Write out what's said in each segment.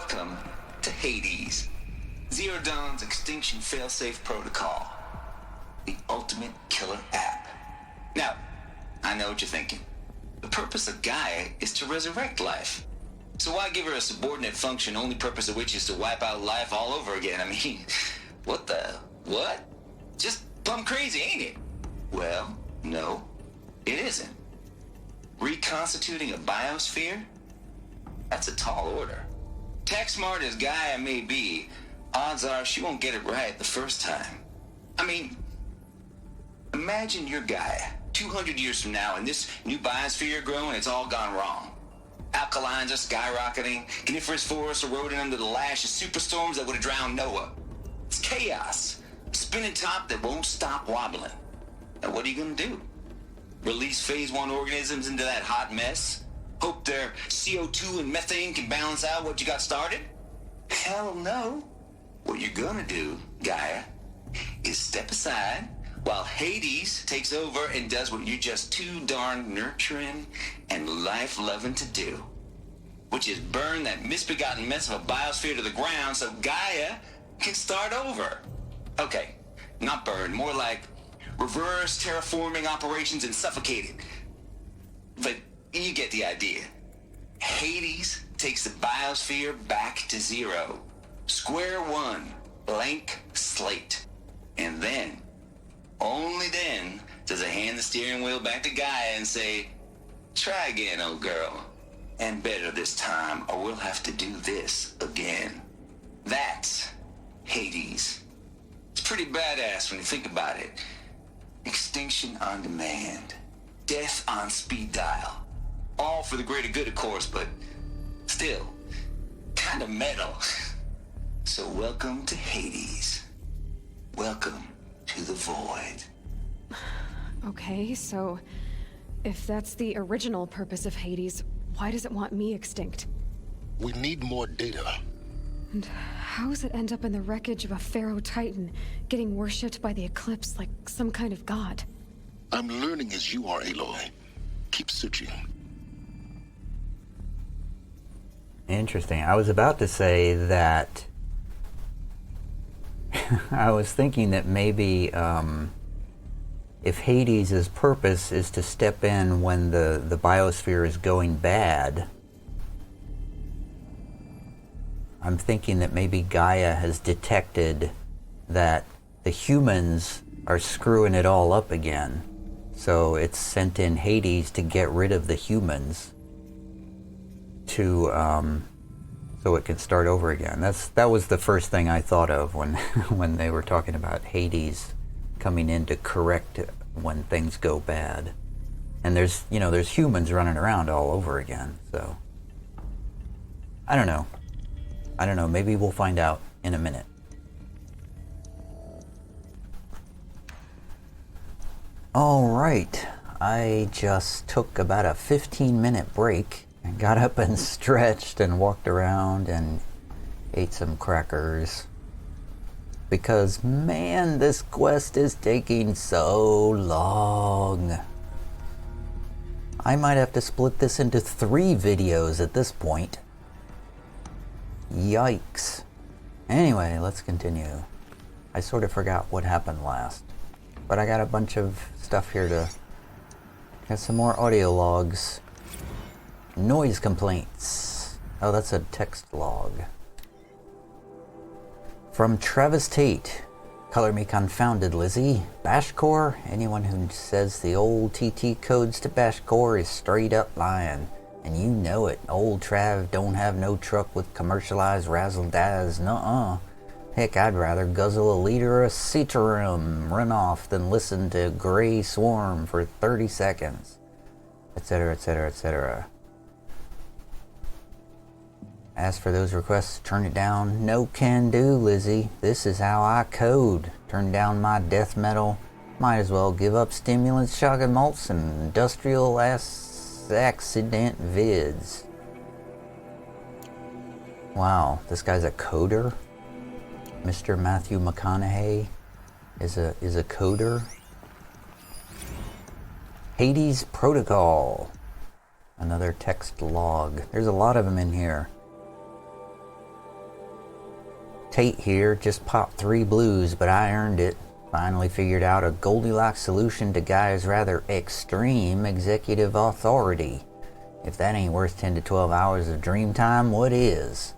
Welcome to Hades, Zero Dawn's extinction failsafe protocol, the ultimate killer app. Now, I know what you're thinking. The purpose of Gaia is to resurrect life. So why give her a subordinate function, only purpose of which is to wipe out life all over again? I mean, what? Just plumb crazy, ain't it? Well, no, it isn't. Reconstituting a biosphere? That's a tall order. Tech smart as Gaia may be, odds are she won't get it right the first time. I mean, imagine you're Gaia, 200 years from now, and this new biosphere you're growing, it's all gone wrong. Alkalines are skyrocketing, coniferous forests eroding under the lash of superstorms that would have drowned Noah. It's chaos, a spinning top that won't stop wobbling. Now what are you gonna do? Release phase 1 organisms into that hot mess? Hope their CO2 and methane can balance out what you got started? Hell no. What you're gonna do, Gaia, is step aside while Hades takes over and does what you're just too darn nurturing and life-loving to do, which is burn that misbegotten mess of a biosphere to the ground so Gaia can start over. Okay, not burn, more like reverse terraforming operations and suffocate it. But you get the idea. Hades takes the biosphere back to zero. Square one, blank slate. And then, only then, does it hand the steering wheel back to Gaia and say, try again, old girl. And better this time, or we'll have to do this again. That's Hades. It's pretty badass when you think about it. Extinction on demand. Death on speed dial. All for the greater good, of course, but still, kind of metal. So welcome to Hades. Welcome to the void. Okay, so if that's the original purpose of Hades, why does it want me extinct? We need more data. And how does it end up in the wreckage of a Pharaoh Titan, getting worshipped by the Eclipse like some kind of god? I'm learning as you are, Aloy. Keep searching. Interesting. I was about to say that I was thinking that maybe if Hades' purpose is to step in when the biosphere is going bad, I'm thinking that maybe Gaia has detected that the humans are screwing it all up again. So it's sent in Hades to get rid of the humans to so it can start over again. That was the first thing I thought of when when they were talking about Hades coming in to correct when things go bad. And there's humans running around all over again. So I don't know. Maybe we'll find out in a minute. All right. I just took about a 15-minute break and got up and stretched and walked around and ate some crackers. Because, man, this quest is taking so long. I might have to split this into 3 videos at this point. Yikes. Anyway, let's continue. I sort of forgot what happened last. But I got a bunch of stuff here to... Got some more audio logs. Noise complaints. Oh, that's a text log. From Travis Tate. Color me confounded, Lizzie. Bashcore? Anyone who says the old TT codes to Bashcore is straight up lying. And you know it. Old Trav don't have no truck with commercialized razzle-dazz. Nuh-uh. Heck, I'd rather guzzle a liter of Citrum runoff than listen to Grey Swarm for 30 seconds. Etc., etc., etc. As for those requests, turn it down. No can do, Lizzie. This is how I code. Turn down my death metal. Might as well give up stimulants, shotgun malts, and industrial accident vids. Wow, this guy's a coder? Mr. Matthew McConaughey is a coder. Hades Protocol. Another text log. There's a lot of them in here. Tate here just popped 3 blues, but I earned it. Finally figured out a Goldilocks solution to Gaia's rather extreme executive authority. If that ain't worth 10 to 12 hours of dream time, what is?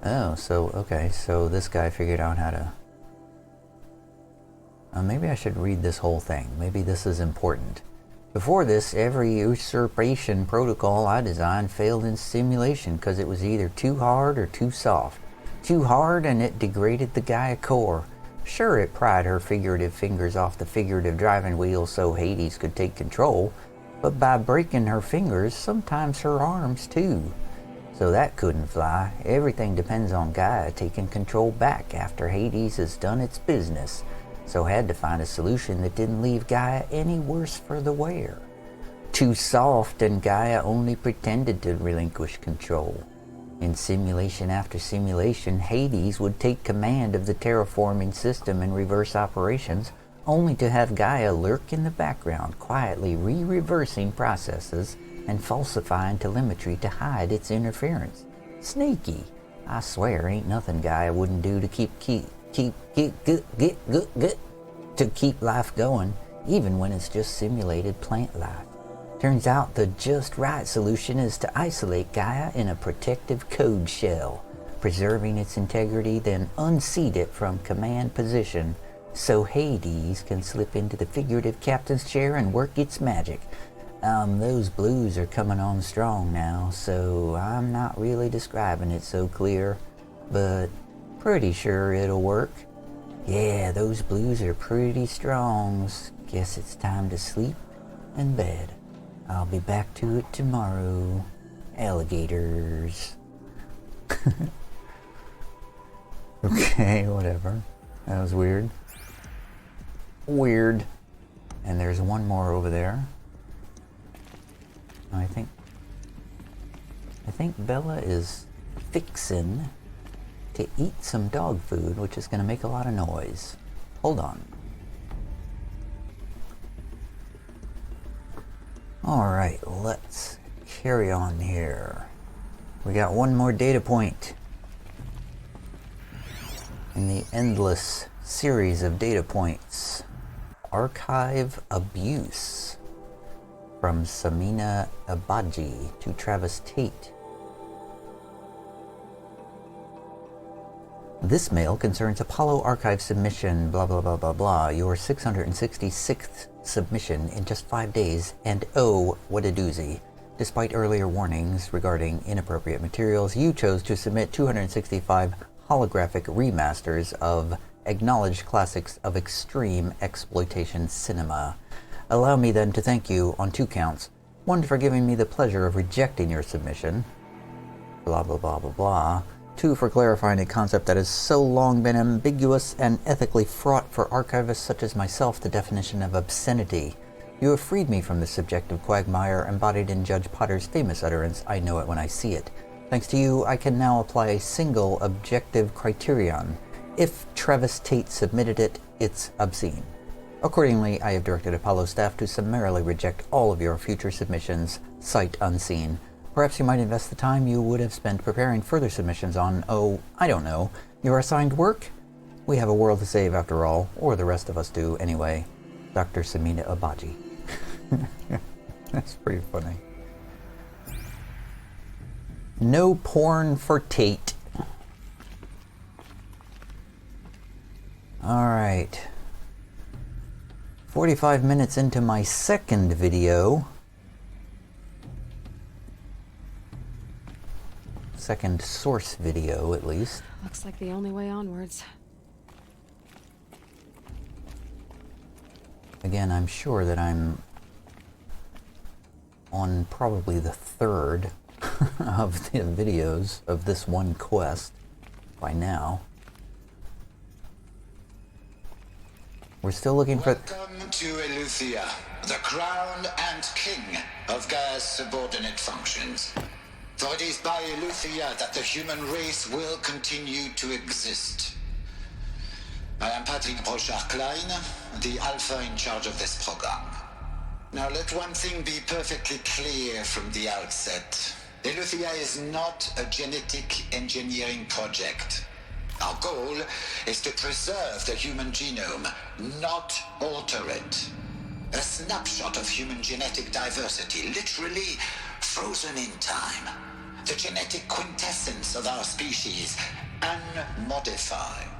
Oh, so, okay, so this guy figured out how to... maybe I should read this whole thing. Maybe this is important. Before this, every usurpation protocol I designed failed in simulation because it was either too hard or too soft. Too hard and it degraded the Gaia core. Sure, it pried her figurative fingers off the figurative driving wheel so Hades could take control, but by breaking her fingers, sometimes her arms too. So that couldn't fly. Everything depends on Gaia taking control back after Hades has done its business. So had to find a solution that didn't leave Gaia any worse for the wear. Too soft and Gaia only pretended to relinquish control. In simulation after simulation, Hades would take command of the terraforming system and reverse operations, only to have Gaia lurk in the background, quietly re-reversing processes and falsifying telemetry to hide its interference. Sneaky. I swear ain't nothing Gaia wouldn't do to keep life going, even when it's just simulated plant life. Turns out the just right solution is to isolate Gaia in a protective code shell, preserving its integrity, then unseat it from command position so Hades can slip into the figurative captain's chair and work its magic. Those blues are coming on strong now, so I'm not really describing it so clear, but pretty sure it'll work. Yeah, those blues are pretty strong. Guess it's time to sleep and bed. I'll be back to it tomorrow. Alligators. Okay, whatever. That was weird. Weird. And there's one more over there. I think Bella is fixin' to eat some dog food, which is going to make a lot of noise. Hold on. Alright, let's carry on here. We got one more data point in the endless series of data points. Archive abuse. From Samina Abaji to Travis Tate. This mail concerns Apollo Archive submission, blah blah blah blah blah, your 666th submission in just 5 days, and oh, what a doozy. Despite earlier warnings regarding inappropriate materials, you chose to submit 265 holographic remasters of acknowledged classics of extreme exploitation cinema. Allow me then to thank you on 2 counts. 1, for giving me the pleasure of rejecting your submission, blah blah blah blah blah. 2, for clarifying a concept that has so long been ambiguous and ethically fraught for archivists such as myself, the definition of obscenity. You have freed me from the subjective quagmire embodied in Judge Potter's famous utterance, "I know it when I see it." Thanks to you, I can now apply a single objective criterion. If Travis Tate submitted it, it's obscene. Accordingly, I have directed Apollo staff to summarily reject all of your future submissions, sight unseen. Perhaps you might invest the time you would have spent preparing further submissions on, oh, I don't know, your assigned work? We have a world to save after all, or the rest of us do anyway. Dr. Samina Abaji. That's pretty funny. No porn for Tate. Alright. 45 minutes into my second video. Second source video, at least. Looks like the only way onwards. Again, I'm sure that I'm on probably the 3rd of the videos of this one quest by now. We're still looking for... Welcome to Eleuthia, the crown and king of Gaia's subordinate functions. For it is by Eleuthia that the human race will continue to exist. I am Patrick Brochard-Klein, the alpha in charge of this program. Now let one thing be perfectly clear from the outset. Eleuthia is not a genetic engineering project. Our goal is to preserve the human genome, not alter it. A snapshot of human genetic diversity, literally frozen in time. The genetic quintessence of our species, unmodified.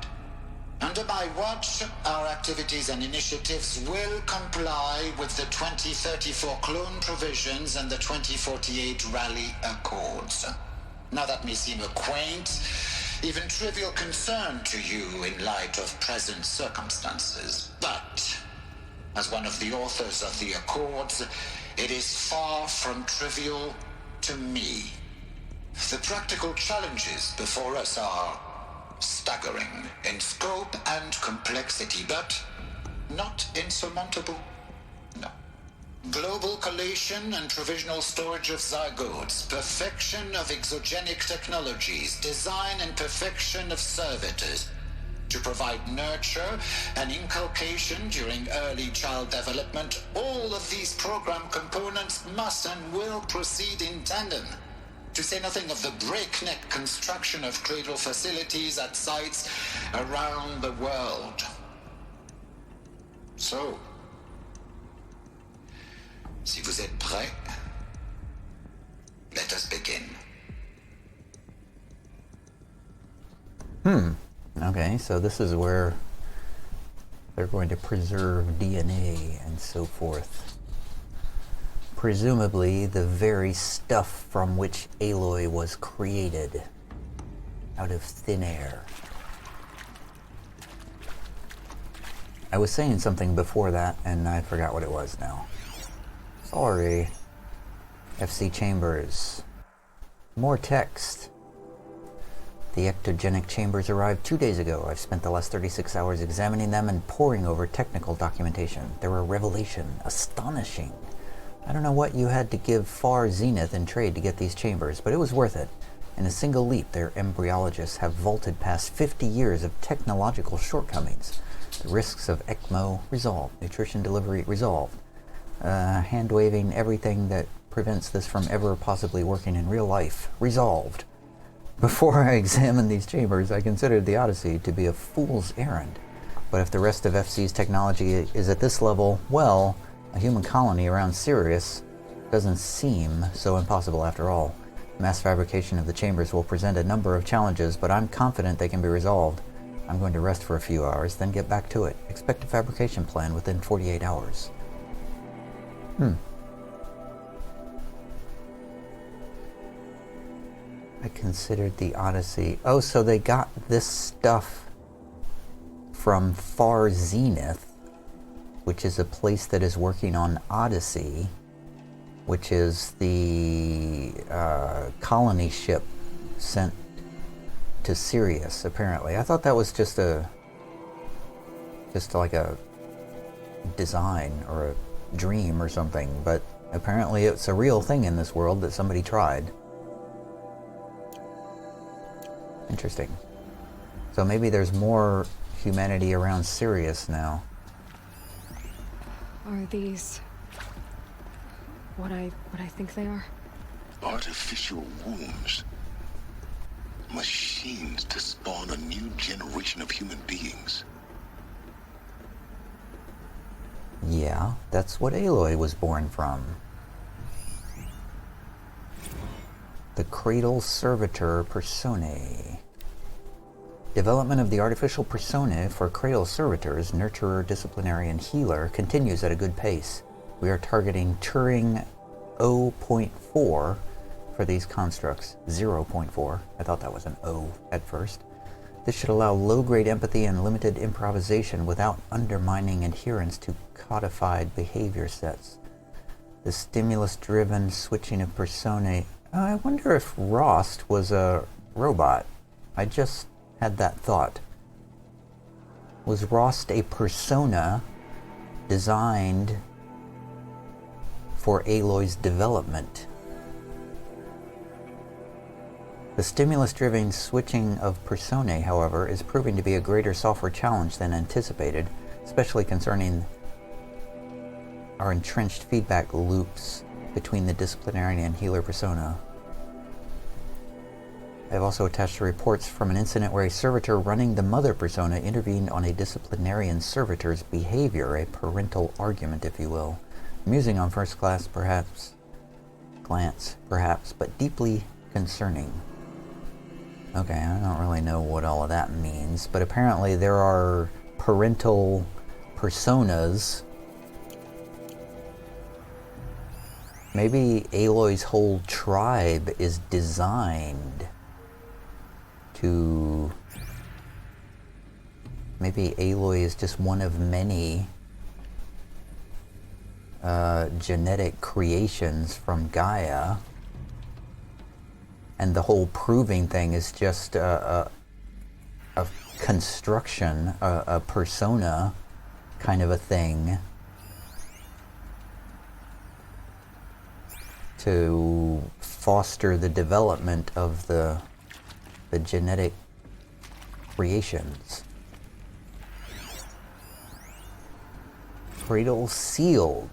Under my watch, our activities and initiatives will comply with the 2034 clone provisions and the 2048 Rally Accords. Now that may seem a quaint, even trivial concern to you in light of present circumstances, but as one of the authors of the Accords, it is far from trivial to me. The practical challenges before us are staggering in scope and complexity, but not insurmountable. No. Global collation and provisional storage of zygotes, perfection of exogenic technologies, design and perfection of servitors to provide nurture and inculcation during early child development. All of these program components must and will proceed in tandem. To say nothing of the breakneck construction of cradle facilities at sites around the world. So, si vous êtes prêts, let us begin. Okay, so this is where they're going to preserve DNA and so forth. Presumably the very stuff from which Aloy was created, out of thin air. I was saying something before that, and I forgot what it was now. Sorry. FC chambers. More text. The ectogenic chambers arrived 2 days ago. I've spent the last 36 hours examining them and poring over technical documentation. They're a revelation. Astonishing. I don't know what you had to give Far Zenith in trade to get these chambers, but it was worth it. In a single leap, their embryologists have vaulted past 50 years of technological shortcomings. The risks of ECMO resolved. Nutrition delivery resolved. Hand-waving everything that prevents this from ever possibly working in real life resolved. Before I examined these chambers, I considered the Odyssey to be a fool's errand. But if the rest of FC's technology is at this level, well, a human colony around Sirius doesn't seem so impossible after all. Mass fabrication of the chambers will present a number of challenges, but I'm confident they can be resolved. I'm going to rest for a few hours, then get back to it. Expect a fabrication plan within 48 hours. I considered the Odyssey. Oh, so they got this stuff from Far Zenith, which is a place that is working on Odyssey, which is the colony ship sent to Sirius, apparently. I thought that was just like a design or a dream or something, but apparently it's a real thing in this world that somebody tried. Interesting. So maybe there's more humanity around Sirius now. Are these what I think they are? Artificial wombs. Machines to spawn a new generation of human beings. Yeah, that's what Aloy was born from. The Cradle Servitor Personae. Development of the artificial personae for Cradle Servitors, Nurturer, Disciplinary, and Healer continues at a good pace. We are targeting Turing 0.4 for these constructs. 0.4. I thought that was an O at first. This should allow low-grade empathy and limited improvisation without undermining adherence to codified behavior sets. The stimulus-driven switching of personae. I wonder if Rost was a robot. I just had that thought. Was Rost a persona designed for Aloy's development? The stimulus-driven switching of personae, however, is proving to be a greater software challenge than anticipated, especially concerning our entrenched feedback loops between the disciplinarian and healer persona. I've also attached reports from an incident where a servitor running the mother persona intervened on a disciplinarian servitor's behavior, a parental argument, if you will. Amusing on first glance, perhaps, but deeply concerning. Okay, I don't really know what all of that means, but apparently there are parental personas. Maybe Aloy's whole tribe is designed to... Maybe Aloy is just one of many genetic creations from Gaia, and the whole proving thing is just a construction, a persona kind of a thing to foster the development of the genetic creations. Cradle sealed.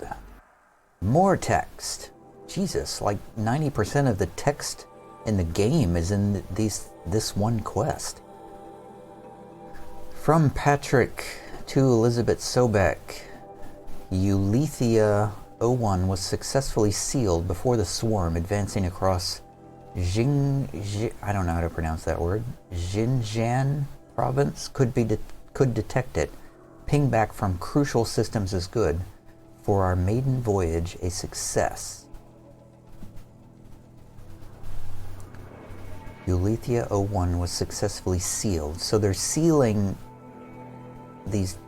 More text. Jesus, like 90% of the text in the game is in this one quest. From Patrick to Elizabeth Sobek, Eulethia 01 was successfully sealed before the swarm advancing across I don't know how to pronounce that word. Xinjiang province could detect it. Ping back from crucial systems is good. For our maiden voyage, a success. Eulethia 01 was successfully sealed. So they're sealing these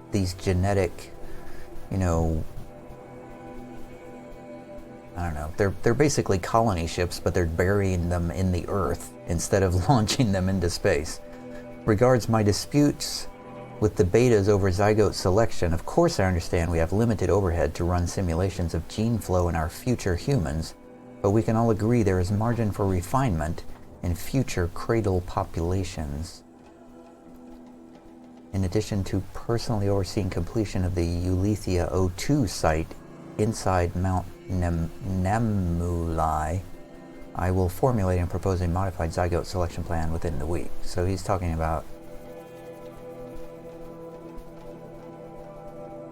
genetic, you know, I don't know. They're basically colony ships, but they're burying them in the earth instead of launching them into space. Regards my disputes with the betas over zygote selection, of course I understand we have limited overhead to run simulations of gene flow in our future humans, but we can all agree there is margin for refinement in future cradle populations. In addition to personally overseeing completion of the Eulethia 02 site inside Mount Namuli, I will formulate and propose a modified zygote selection plan within the week. So he's talking about...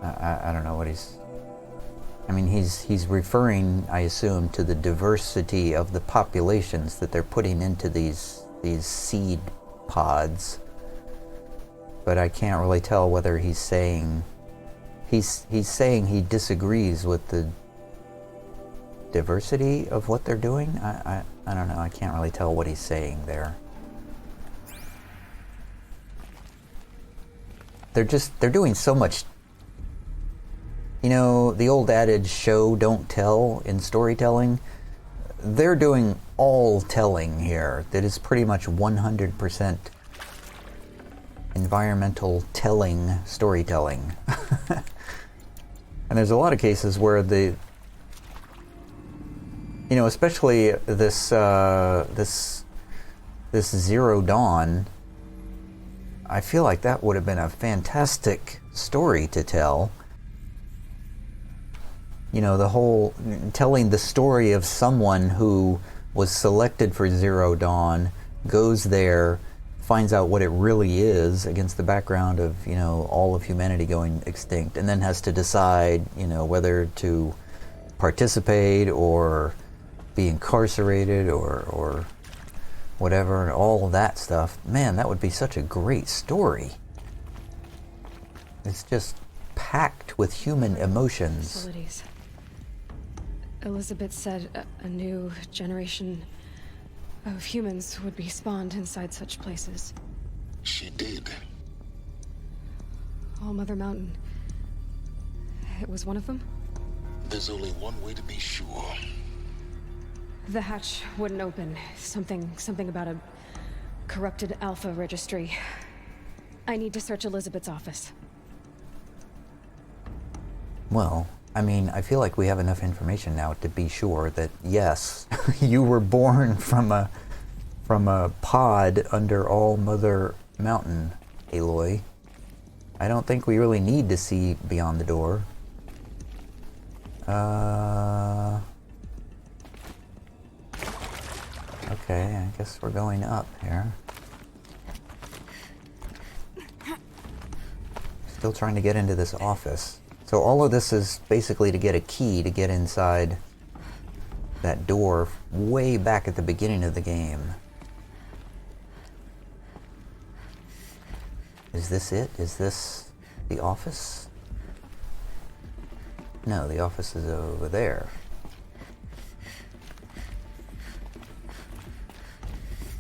I don't know what he's... I mean, he's referring, I assume, to the diversity of the populations that they're putting into these seed pods. But I can't really tell whether he's saying... He's saying he disagrees with the diversity of what they're doing. I don't know. I can't really tell what he's saying there. They're doing so much. You know, the old adage, show, don't tell, in storytelling. They're doing all telling here. That is pretty much 100% environmental telling storytelling. And there's a lot of cases where the, you know, especially this Zero Dawn, I feel like that would have been a fantastic story to tell. You know, the whole telling the story of someone who was selected for Zero Dawn, goes there, finds out what it really is against the background of, you know, all of humanity going extinct, and then has to decide, you know, whether to participate or be incarcerated or whatever, and all of that stuff. Man, that would be such a great story. It's just packed with human emotions. Facilities. Elizabeth said a new generation of humans would be spawned inside such places. She did. All Mother Mountain. It was one of them? There's only one way to be sure. The hatch wouldn't open. Something about a corrupted Alpha registry. I need to search Elizabeth's office. Well, I mean, I feel like we have enough information now to be sure that, yes, you were born from a pod under All Mother Mountain, Aloy. I don't think we really need to see beyond the door. Okay, I guess we're going up here. Still trying to get into this office. So all of this is basically to get a key to get inside that door way back at the beginning of the game. Is this it? Is this the office? No, the office is over there.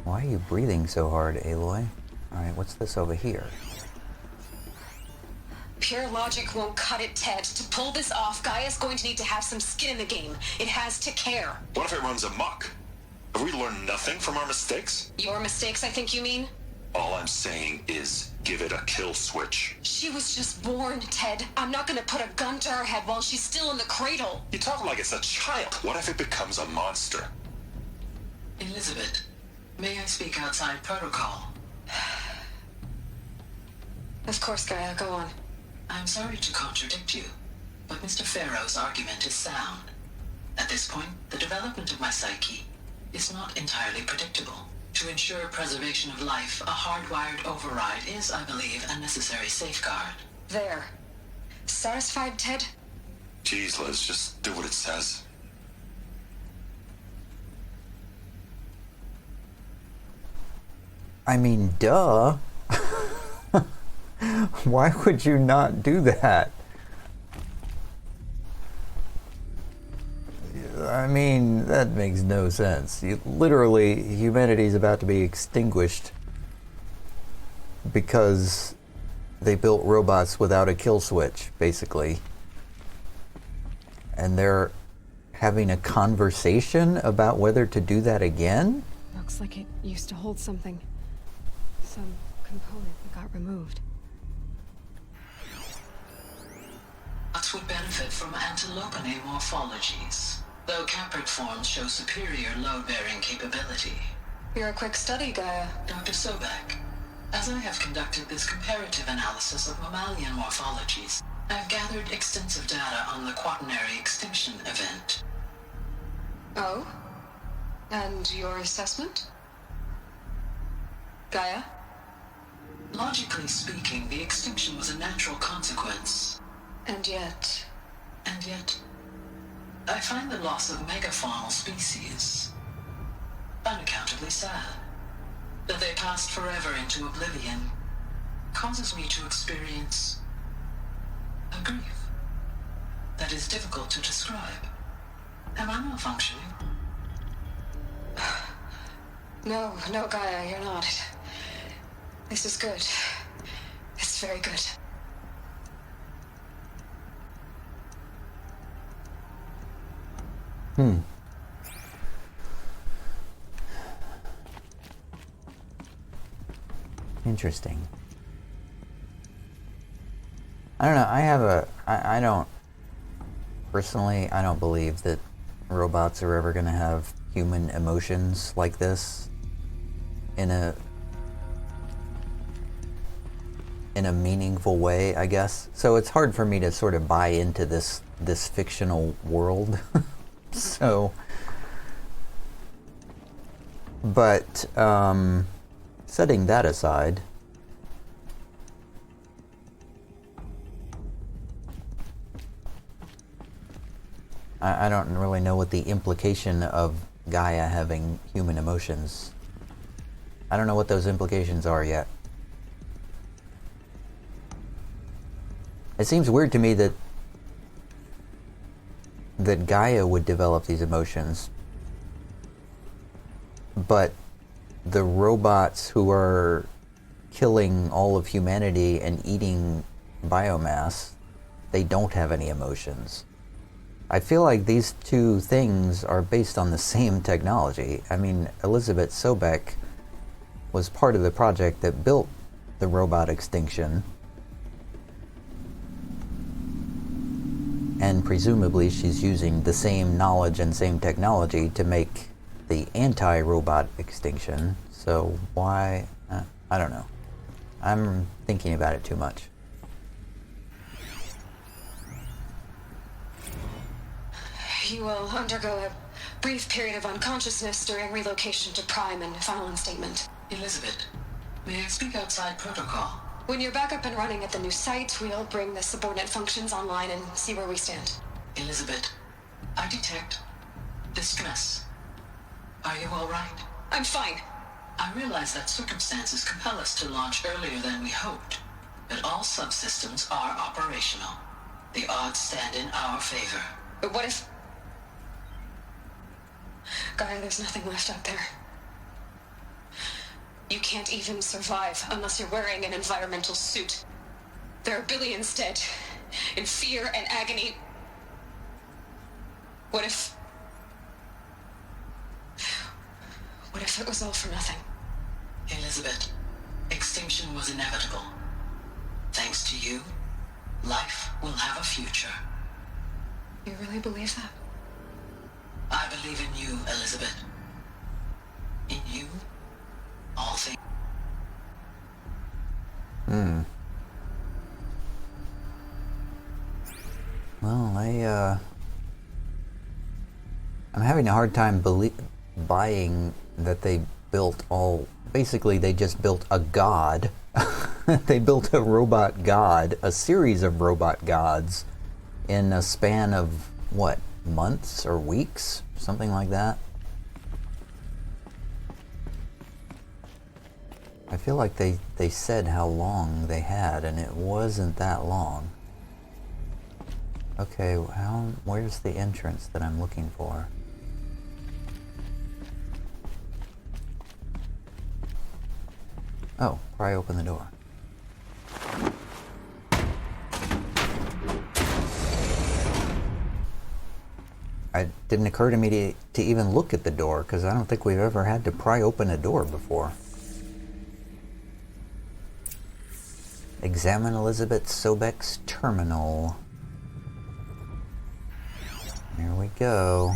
Why are you breathing so hard, Aloy? Alright, what's this over here? Pure logic won't cut it, Ted. To pull this off, Gaia's going to need to have some skin in the game. It has to care. What if it runs amok? Have we learned nothing from our mistakes? Your mistakes, I think you mean? All I'm saying is give it a kill switch. She was just born, Ted. I'm not gonna put a gun to her head while she's still in the cradle. You talk like it's a child. What if it becomes a monster? Elizabeth, may I speak outside protocol? Of course, Gaia, go on. I'm sorry to contradict you, but Mr. Farrow's argument is sound. At this point, the development of my psyche is not entirely predictable. To ensure preservation of life, a hardwired override is, I believe, a necessary safeguard. There. Satisfied, Ted? Jeez, Liz, just do what it says. I mean, duh. Why would you not do that? I mean, that makes no sense. Literally, humanity's about to be extinguished because they built robots without a kill switch, basically. And they're having a conversation about whether to do that again? Looks like it used to hold something. Some component that got removed. Bots would benefit from antilopine morphologies, though caprid forms show superior load-bearing capability. You're a quick study, Gaia. Dr. Sobek, as I have conducted this comparative analysis of mammalian morphologies, I've gathered extensive data on the quaternary extinction event. Oh? And your assessment? Gaia? Logically speaking, the extinction was a natural consequence. And yet, I find the loss of megafaunal species unaccountably sad. That they passed forever into oblivion causes me to experience a grief that is difficult to describe. Am I malfunctioning? no, Gaia, you're not. This is good. It's very good. Interesting. I don't know, I don't, personally, I don't believe that robots are ever going to have human emotions like this in a meaningful way, I guess. So it's hard for me to sort of buy into this fictional world. So, but setting that aside, I don't really know what the implication of Gaia having human emotions. I don't know what those implications are yet. It seems weird to me that Gaia would develop these emotions, but the robots who are killing all of humanity and eating biomass, they don't have any emotions. I feel like these two things are based on the same technology. I mean, Elizabeth Sobek was part of the project that built the robot extinction, and presumably she's using the same knowledge and same technology to make the anti-robot extinction. So why? I don't know. I'm thinking about it too much. You will undergo a brief period of unconsciousness during relocation to Prime and final instatement. Elizabeth, may I speak outside protocol? When you're back up and running at the new site, we'll bring the subordinate functions online and see where we stand. Elizabeth, I detect distress. Are you all right? I'm fine. I realize that circumstances compel us to launch earlier than we hoped, but all subsystems are operational. The odds stand in our favor. But what if... Gaia, there's nothing left out there. You can't even survive unless you're wearing an environmental suit. There are billions dead, in fear and agony. What if it was all for nothing? Elizabeth, extinction was inevitable. Thanks to you, life will have a future. You really believe that? I believe in you, Elizabeth. In you, all things. Well, I'm having a hard time buying that they built all... Basically, they just built a god. They built a robot god, a series of robot gods, in a span of, what, months or weeks? Something like that. I feel like they said how long they had, and it wasn't that long. Okay, where's the entrance that I'm looking for? Oh, pry open the door. It didn't occur to me to even look at the door, because I don't think we've ever had to pry open a door before. Examine Elizabeth Sobek's terminal. Here we go.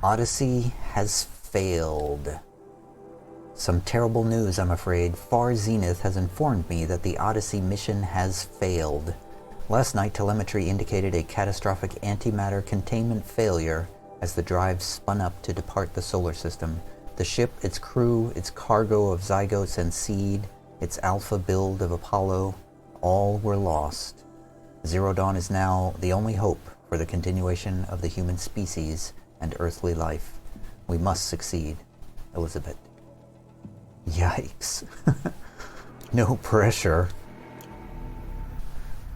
Odyssey has failed. Some terrible news, I'm afraid. Far Zenith has informed me that the Odyssey mission has failed. Last night, telemetry indicated a catastrophic antimatter containment failure as the drive spun up to depart the solar system. The ship, its crew, its cargo of zygotes and seed, its alpha build of Apollo, all were lost. Zero Dawn is now the only hope for the continuation of the human species and earthly life. We must succeed. Elizabeth. Yikes. No pressure.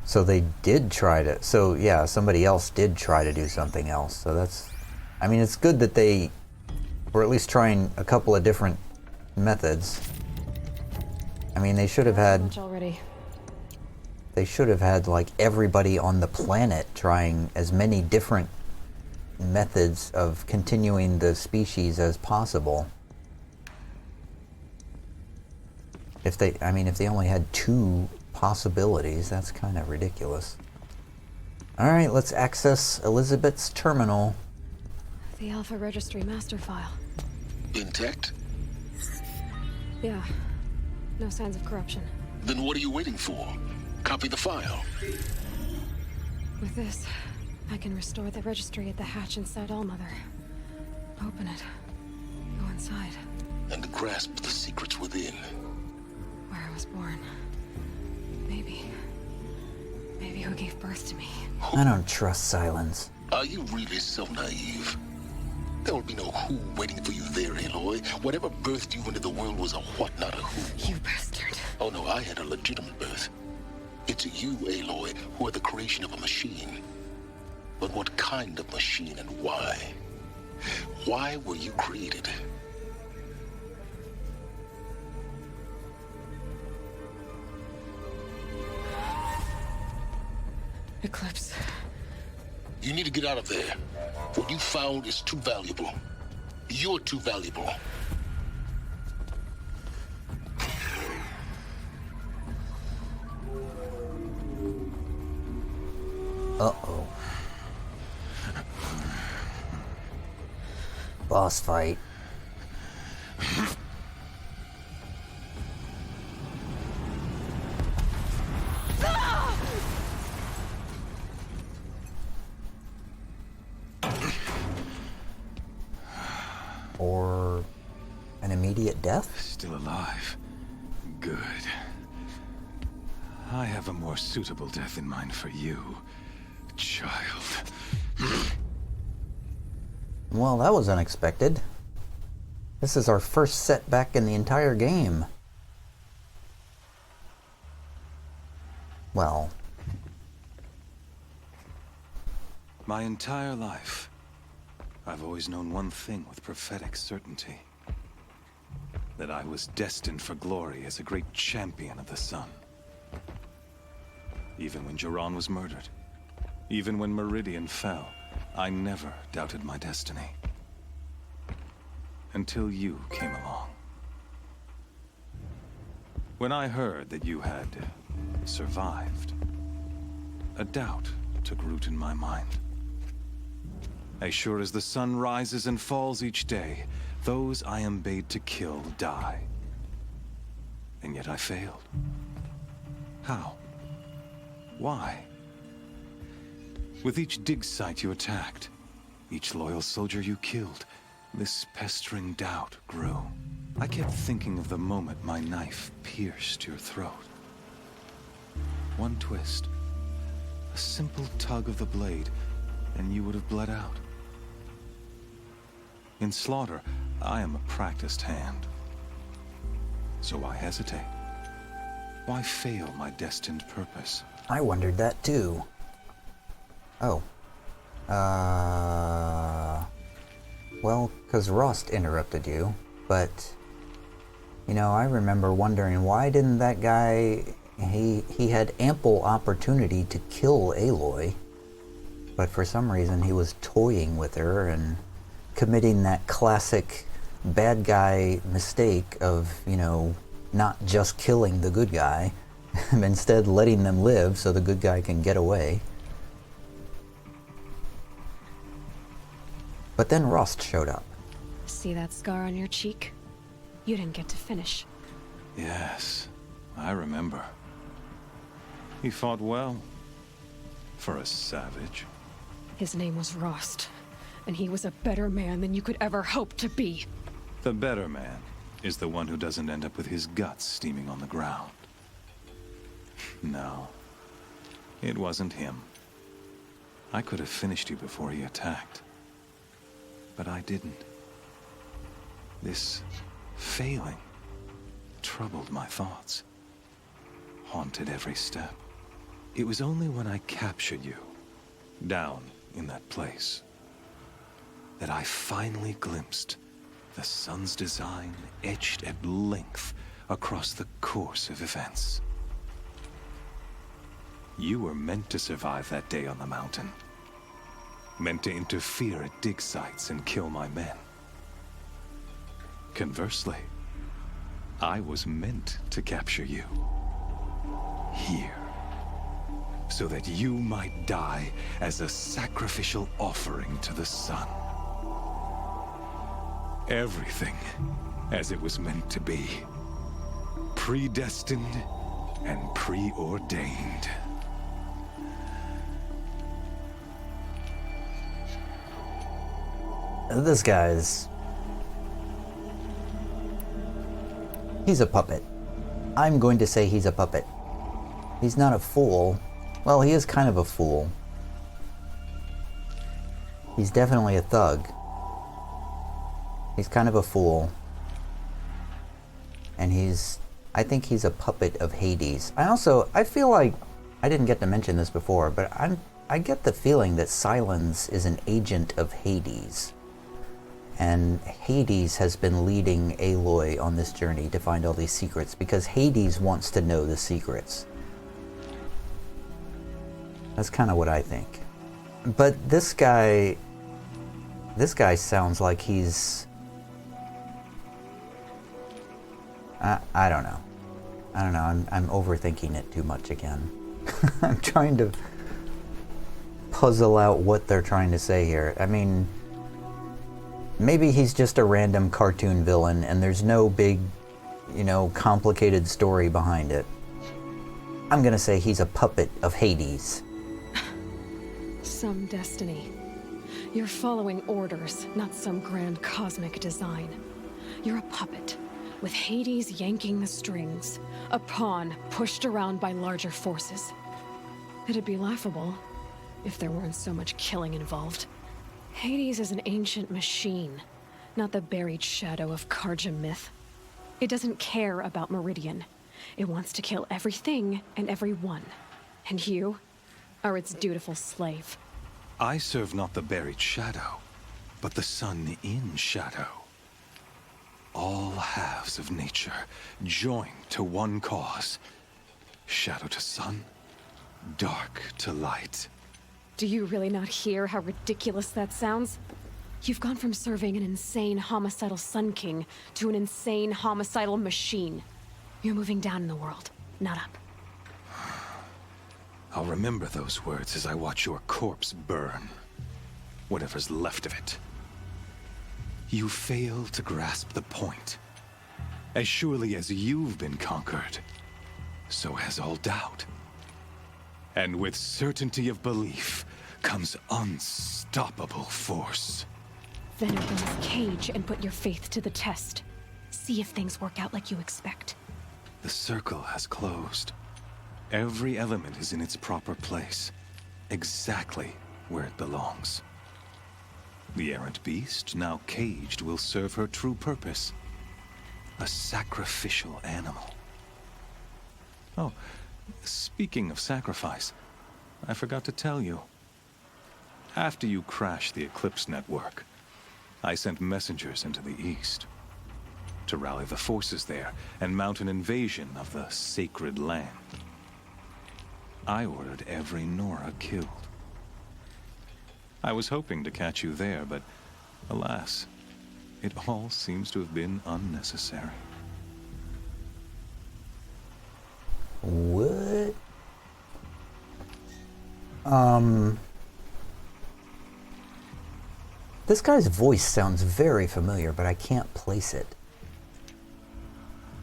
So they did try to... So, yeah, somebody else did try to do something else. So that's... I mean, it's good that they were at least trying a couple of different methods. I mean, they should have had... already. They should have had, like, everybody on the planet trying as many different methods of continuing the species as possible. If they only had 2 possibilities, that's kind of ridiculous. Alright, let's access Elizabeth's terminal. The Alpha Registry master file. Intact? Yeah. No signs of corruption. Then what are you waiting for? Copy the file. With this, I can restore the registry at the hatch inside Allmother. Open it. Go inside. And grasp the secrets within. Where I was born. Maybe who gave birth to me. I don't trust Silence. Are you really so naive? There will be no who waiting for you there, Aloy. Whatever birthed you into the world was a what, not a who. You bastard. Oh no, I had a legitimate birth. It's you, Aloy, who are the creation of a machine. But what kind of machine and why? Why were you created? Eclipse. You need to get out of there. What you found is too valuable. You're too valuable. Uh-oh. Boss fight. An immediate death? Still alive. Good. I have a more suitable death in mind for you, child. Well, that was unexpected. This is our first setback in the entire game. Well... My entire life, I've always known one thing with prophetic certainty. That I was destined for glory as a great champion of the sun. Even when Jiran was murdered, even when Meridian fell, I never doubted my destiny. Until you came along. When I heard that you had survived, a doubt took root in my mind. As sure as the sun rises and falls each day, those I am bade to kill die. And yet I failed. How? Why? With each dig site you attacked, each loyal soldier you killed, this pestering doubt grew. I kept thinking of the moment my knife pierced your throat. One twist, a simple tug of the blade, and you would have bled out. In slaughter, I am a practiced hand. So why hesitate? Why fail my destined purpose? I wondered that too. Oh. Well, because Rost interrupted you, but... You know, I remember wondering, why didn't that guy... He had ample opportunity to kill Aloy, but for some reason he was toying with her and committing that classic bad guy mistake of, you know, not just killing the good guy, instead letting them live so the good guy can get away. But then Rost showed up. See that scar on your cheek? You didn't get to finish. Yes, I remember. He fought well. For a savage. His name was Rost, and he was a better man than you could ever hope to be. The better man is the one who doesn't end up with his guts steaming on the ground. No, it wasn't him. I could have finished you before he attacked. But I didn't. This failing troubled my thoughts, haunted every step. It was only when I captured you, down in that place, that I finally glimpsed the sun's design etched at length across the course of events. You were meant to survive that day on the mountain. Meant to interfere at dig sites and kill my men. Conversely, I was meant to capture you. Here. So that you might die as a sacrificial offering to the sun. Everything as it was meant to be. Predestined and preordained. This guy's... He's a puppet. I'm going to say he's a puppet. He's not a fool. Well, he is kind of a fool. He's definitely a thug. He's kind of a fool. And I think he's a puppet of Hades. I feel like, I didn't get to mention this before, but I get the feeling that Sylens is an agent of Hades. And Hades has been leading Aloy on this journey to find all these secrets, because Hades wants to know the secrets. That's kind of what I think. But this guy sounds like he's... I don't know. I'm overthinking it too much again. I'm trying to puzzle out what they're trying to say here. I mean, maybe he's just a random cartoon villain and there's no big, complicated story behind it. I'm gonna say he's a puppet of Hades. Some destiny. You're following orders, not some grand cosmic design. You're a puppet, with Hades yanking the strings. A pawn pushed around by larger forces. It'd be laughable if there weren't so much killing involved. Hades is an ancient machine, not the buried shadow of Karja myth. It doesn't care about Meridian. It wants to kill everything and everyone. And you are its dutiful slave. I serve not the buried shadow, but the sun in shadow. All halves of nature joined to one cause. Shadow to sun, dark to light. Do you really not hear how ridiculous that sounds? You've gone from serving an insane homicidal Sun King to an insane homicidal machine. You're moving down in the world, not up. I'll remember those words as I watch your corpse burn. Whatever's left of it. You fail to grasp the point. As surely as you've been conquered, so has all doubt. And with certainty of belief comes unstoppable force. Then open this cage and put your faith to the test. See if things work out like you expect. The circle has closed. Every element is in its proper place, exactly where it belongs. The errant beast, now caged, will serve her true purpose. A sacrificial animal. Oh, speaking of sacrifice, I forgot to tell you. After you crashed the Eclipse network, I sent messengers into the east to rally the forces there and mount an invasion of the sacred land. I ordered every Nora killed. I was hoping to catch you there, but alas, it all seems to have been unnecessary. What? This guy's voice sounds very familiar, but I can't place it.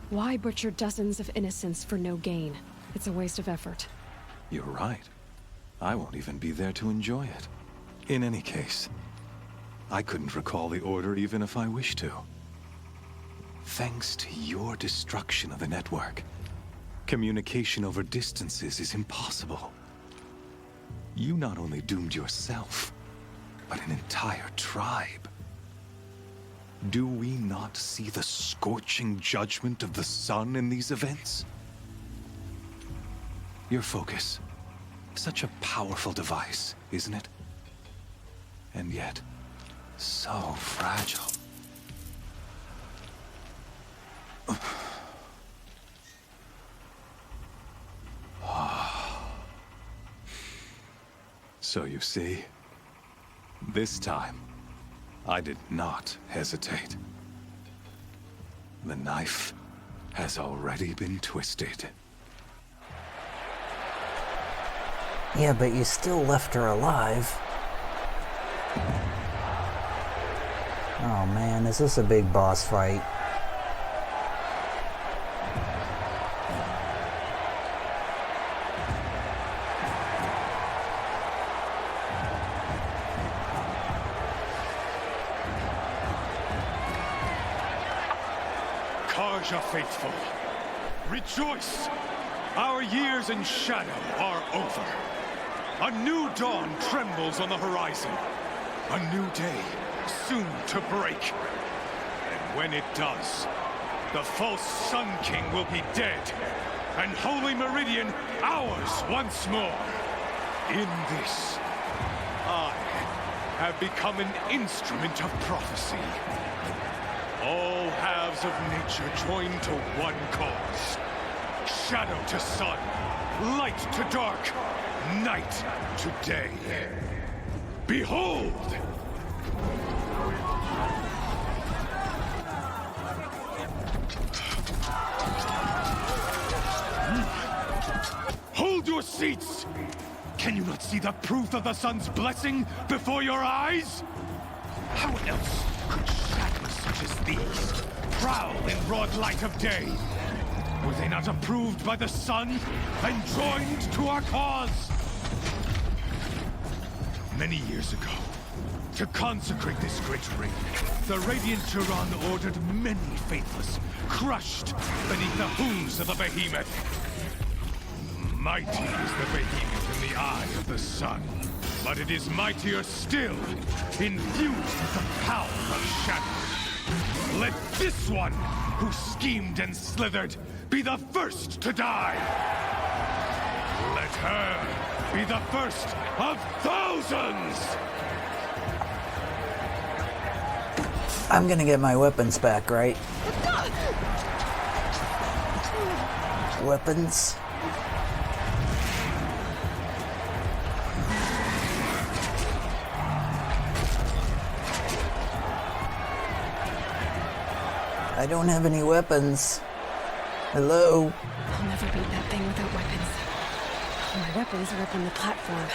Why butcher dozens of innocents for no gain? It's a waste of effort. You're right. I won't even be there to enjoy it. In any case, I couldn't recall the order even if I wished to. Thanks to your destruction of the network, communication over distances is impossible. You not only doomed yourself, but an entire tribe. Do we not see the scorching judgment of the sun in these events? Your focus, such a powerful device, isn't it? And yet, so fragile. So you see, this time, I did not hesitate. The knife has already been twisted. Yeah, but you still left her alive. Oh man, is this a big boss fight? Karja faithful, rejoice! Our years in shadow are over. A new dawn trembles on the horizon. A new day soon to break. And when it does, the false Sun King will be dead, and Holy Meridian ours once more. In this, I have become an instrument of prophecy. All halves of nature join to one cause. Shadow to sun, light to dark, night to day. Behold! Hold your seats! Can you not see the proof of the sun's blessing before your eyes? How else could shadows such as these prowl in broad light of day? Were they not approved by the sun and joined to our cause? Many years ago, To consecrate this great ring, the Radiant Turan ordered many faithless, crushed beneath the hooves of the behemoth. Mighty is the behemoth in the eye of the sun, but it is mightier still, infused with the power of shadow. Let this one, who schemed and slithered, be the first to die. Let her be the first of thousands! I'm gonna get my weapons back, right? Weapons. I don't have any weapons. Hello? I'll never beat that thing without weapons. My weapons are up on the platform.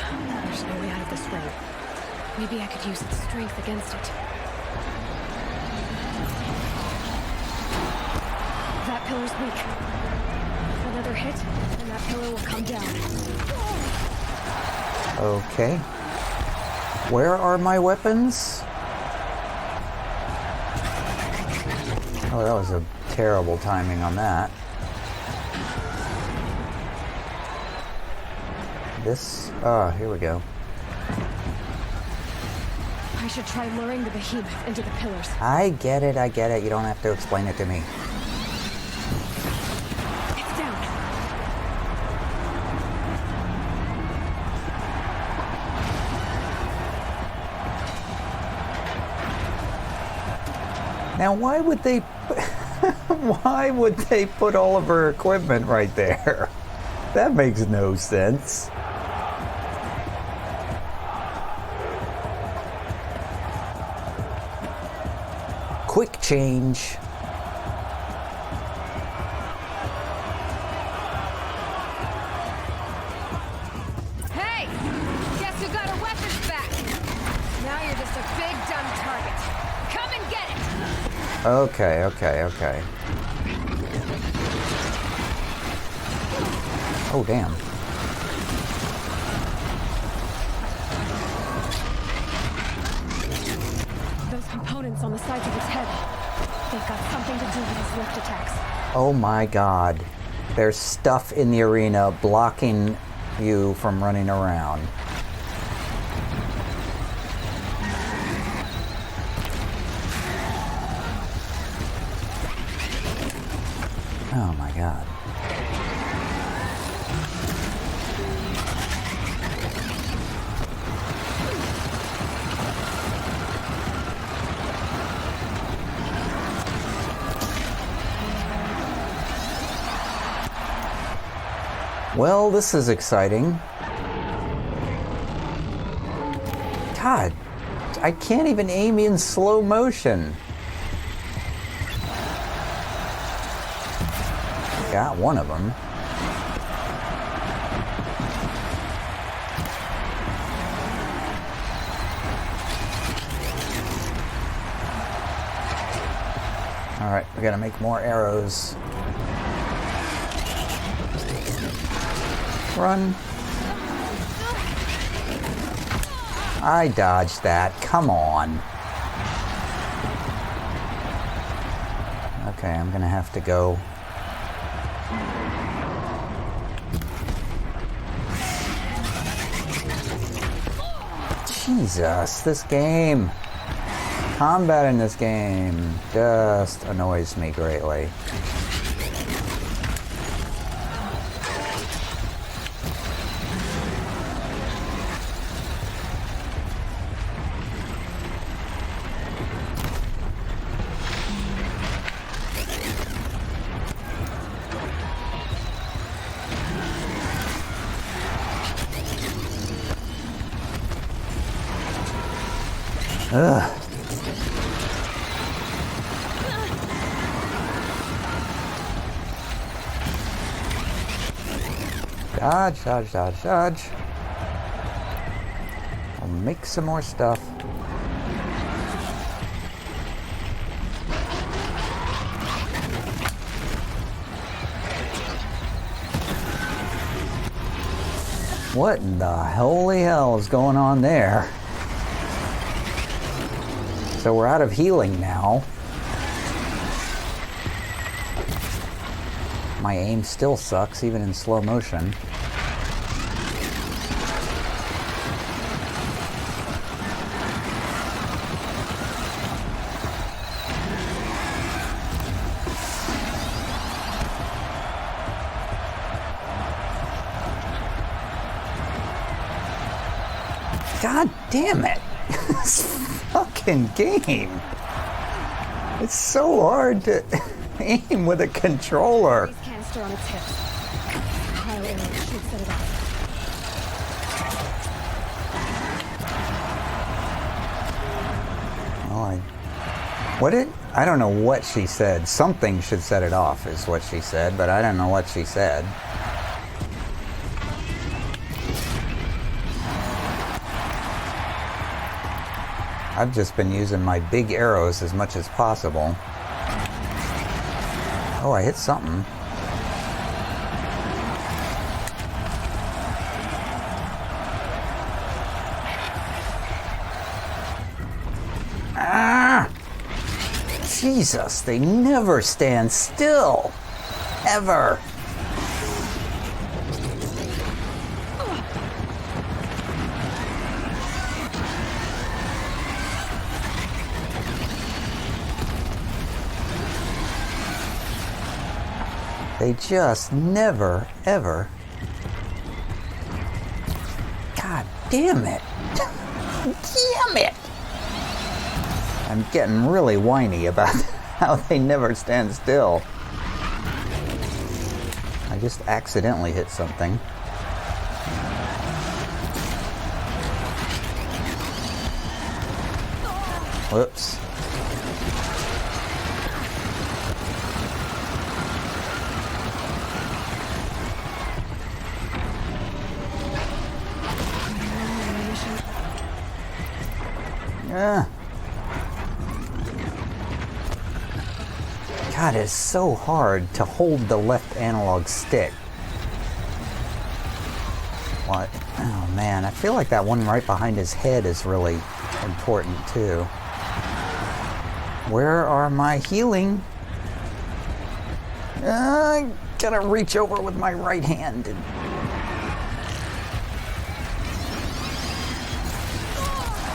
There's no way out of this ring. Maybe I could use its strength against it. That pillar's weak. Another hit, and that pillar will come down. Okay. Where are my weapons? Oh, that was a terrible timing on that. This... Ah, here we go. I should try luring the behemoth into the pillars. I get it, I get it. You don't have to explain it to me. It's down. Now, why would they... why would they put all of her equipment right there? That makes no sense. Quick change. Hey! Guess who got her weapons back? Now you're just a big dumb target. Come and get it! Okay, okay, okay. Oh, damn. Those components on the sides of its head. They've got something to do with its lift attacks. Oh my god. There's stuff in the arena blocking you from running around. Oh my god. Well, this is exciting. God, I can't even aim in slow motion. Got one of them. All right, we gotta make more arrows. Run. I dodged that. Come on. Okay, I'm gonna have to go. Jesus, this game. Combat in this game just annoys me greatly. Ugh. Dodge, dodge, dodge, dodge. I'll make some more stuff. What in the holy hell is going on there? So we're out of healing now. My aim still sucks, even in slow motion. God damn it! This fucking game! It's so hard to aim with a controller. These canister on its hips. Pile arrow should set it off. Oh, I don't know what she said. Something should set it off is what she said, but I don't know what she said. I've just been using my big arrows as much as possible. Oh, I hit something. Ah! Jesus, they never stand still. Ever. They just never, ever. God damn it. Damn it. I'm getting really whiny about how they never stand still. I just accidentally hit something. Whoops. God, it's so hard to hold the left analog stick. What? Oh man, I feel like that one right behind his head is really important too. Where are my healing? I gotta reach over with my right hand.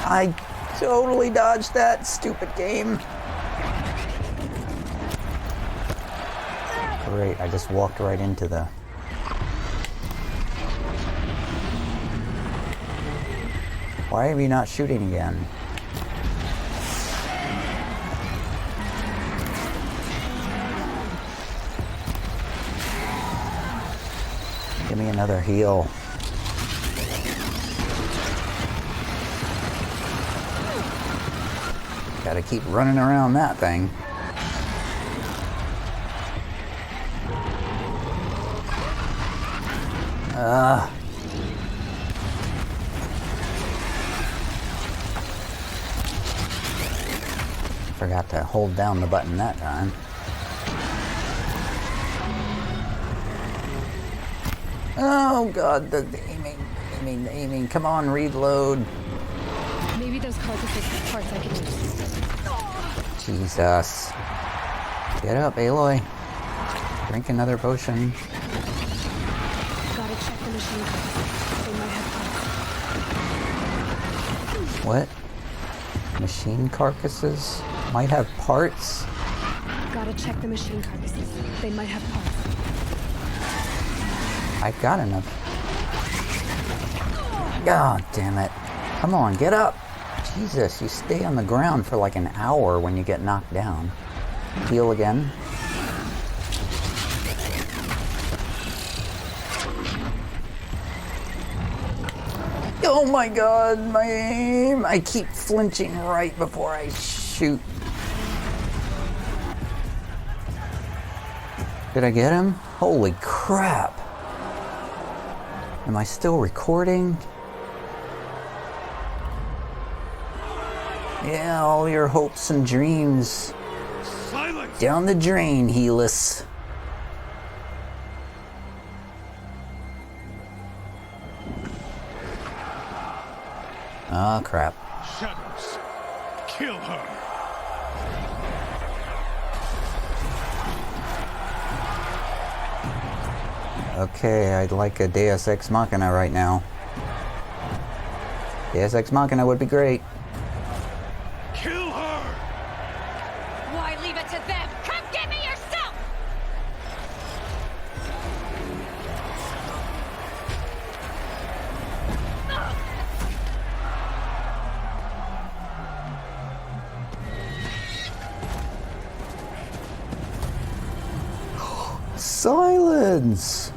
I totally dodged that, stupid game. Great, I just walked right into the... Why are you not shooting again? Give me another heal. Gotta keep running around that thing. Forgot to hold down the button that time. Oh god, the aiming. Come on, reload. Maybe those carcasses have parts I can use. Jesus. Get up, Aloy. Drink another potion. Gotta check the machine carcasses. They might have parts. What? Machine carcasses might have parts? Gotta check the machine carcasses. They might have parts. I've got enough. God damn it. Come on, get up. Jesus, you stay on the ground for like an hour when you get knocked down. Heal again. Oh my god, my aim! I keep flinching right before I shoot. Did I get him? Holy crap! Am I still recording? Yeah, all your hopes and dreams. Silence! Down the drain, Helis. Oh crap. Shadows, kill her. Okay, I'd like a Deus Ex Machina right now. Deus Ex Machina would be great. Kill her! Why leave it to them? Come get me yourself! Silence!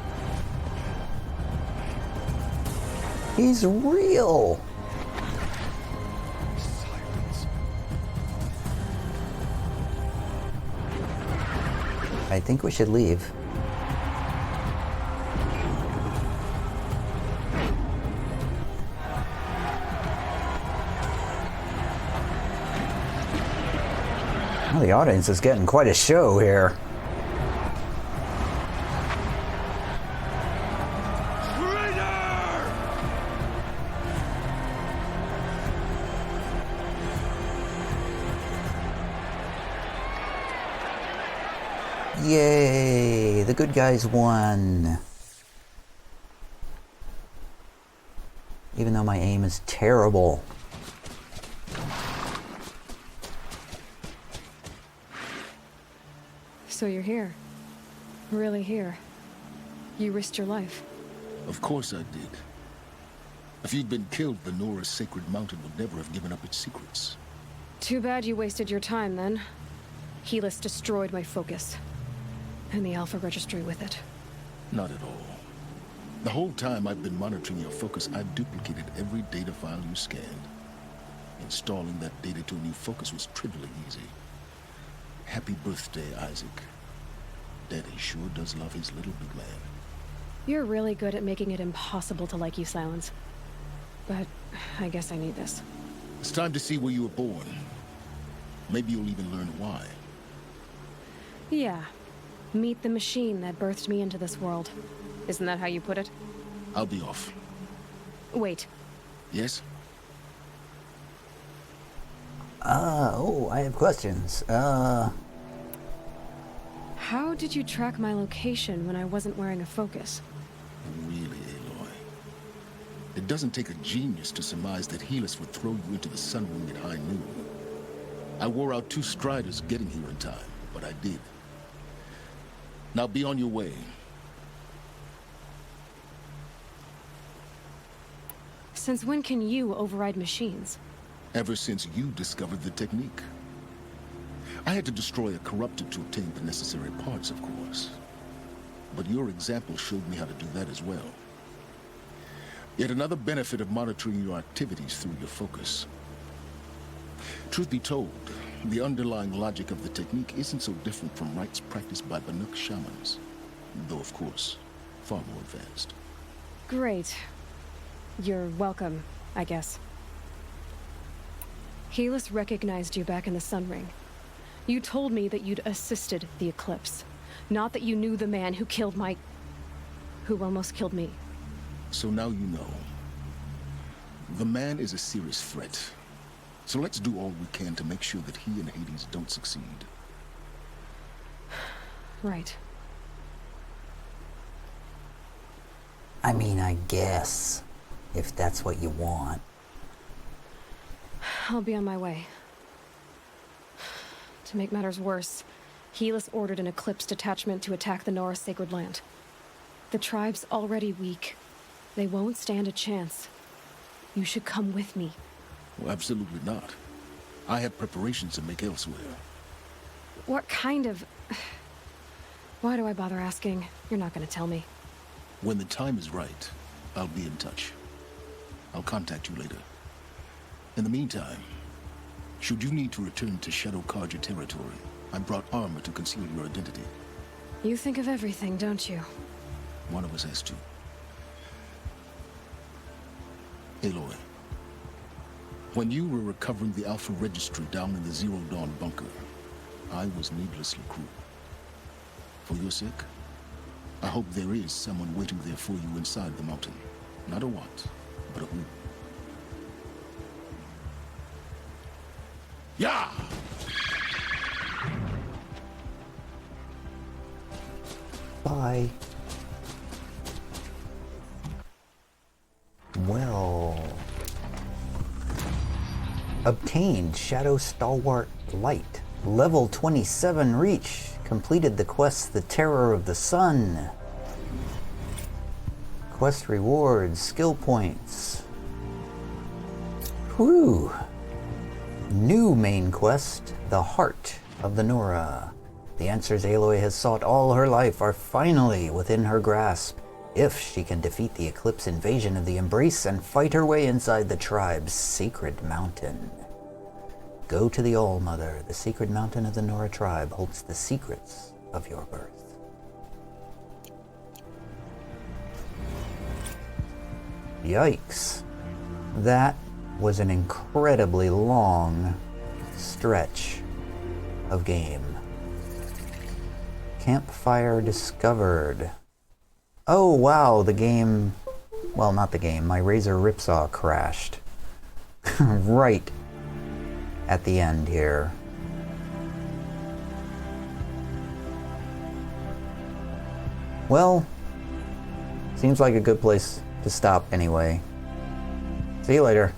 He's real! Silence. I think we should leave. Well, the audience is getting quite a show here. Yay! The good guys won. Even though my aim is terrible. So you're here. Really here. You risked your life. Of course I did. If you'd been killed, the Nora's sacred mountain would never have given up its secrets. Too bad you wasted your time then. Helis destroyed my focus. And the Alpha Registry with it. Not at all. The whole time I've been monitoring your focus, I've duplicated every data file you scanned. Installing that data to a new focus was trivially easy. Happy birthday, Isaac. Daddy sure does love his little big man. You're really good at making it impossible to like you, Silence. But I guess I need this. It's time to see where you were born. Maybe you'll even learn why. Yeah. Meet the machine that birthed me into this world. Isn't that how you put it? I'll be off. Wait. Yes? Oh, I have questions. How did you track my location when I wasn't wearing a focus? Really, Aloy? It doesn't take a genius to surmise that Helis would throw you into the Sun Wing at high noon. I wore out 2 striders getting here in time, but I did. Now be on your way. Since when can you override machines? Ever since you discovered the technique. I had to destroy a corrupted to obtain the necessary parts, of course. But your example showed me how to do that as well. Yet another benefit of monitoring your activities through your focus. Truth be told, the underlying logic of the technique isn't so different from rites practiced by Banuk shamans. Though, of course, far more advanced. Great. You're welcome, I guess. Helis recognized you back in the Sun Ring. You told me that you'd assisted the Eclipse. Not that you knew the man who killed who almost killed me. So now you know. The man is a serious threat. So let's do all we can to make sure that he and Hades don't succeed. Right. I mean, I guess. If that's what you want. I'll be on my way. To make matters worse, Helis ordered an Eclipse detachment to attack the Nora Sacred Land. The tribe's already weak. They won't stand a chance. You should come with me. Well, absolutely not. I have preparations to make elsewhere. What kind of... Why do I bother asking? You're not gonna tell me. When the time is right, I'll be in touch. I'll contact you later. In the meantime, should you need to return to Shadow Carja territory, I brought armor to conceal your identity. You think of everything, don't you? One of us has to. Aloy, when you were recovering the Alpha Registry down in the Zero Dawn bunker, I was needlessly cruel. For your sake, I hope there is someone waiting there for you inside the mountain. Not a what, but a who. Yeah! Bye. Well... Obtained Shadow Stalwart Light. Level 27 reach. Completed the quest The Terror of the Sun. Quest rewards, skill points. Whew. New main quest, The Heart of the Nora. The answers Aloy has sought all her life are finally within her grasp, if she can defeat the Eclipse invasion of the Embrace and fight her way inside the tribe's sacred mountain. Go to the All-Mother. The sacred mountain of the Nora tribe holds the secrets of your birth. Yikes. That was an incredibly long stretch of game. Campfire discovered. Oh wow, the game... Well, not the game. My Razer Ripsaw crashed. Right at the end here. Well, seems like a good place to stop anyway. See you later.